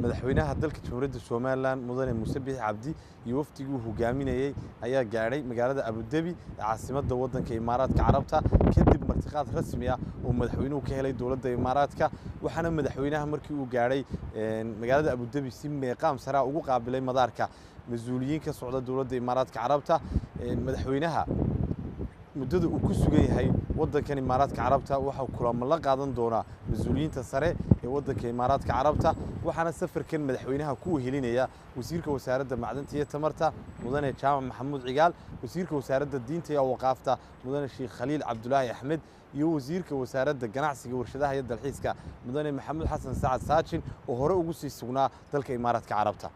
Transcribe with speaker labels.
Speaker 1: madaxweynaha dalka Jamhuuriyadda Soomaaliland mudane Muuse Biixi Cabdi iyo Weftigi uu hogaaminayay ayaa gaaray magaalada Dhabi caasimadda waddanka Imaaraadka Carabta kadib martiqaad rasmi ah oo madaxweynuhu ka helay dawladda Imaaraadka waxaana madaxweynaha markii uu gaaray magaalada Dhabi si Meqaam Sare ugu qaabilay madaarka mas'uuliyiin ka socda dawladda Imaaraadka Carabta madaxweynaha muddada uu ku sugan yahay waddanka Imaaraadka Carabta waxa uu kulamo la qaadan doonaa mas'uuliyiinta sare ee waddanka Imaaraadka Carabta waxaana safarkan madaxweynaha ku helinaya wasiirka wasaaradda macdanta iyo tamarta mudane Jaamac Maxamuud Cigaal wasiirka wasaaradda diinta iyo waqaafta mudane Sheekh Khaliil Cabdullaahi Axmed iyo wasiirka wasaaradda ganacsiga warshadaha iyo dalxiiska mudane Maxamuud Xasan Saacad Saajin oo hore ugu sii sugnaa dalka Imaaraadka Carabta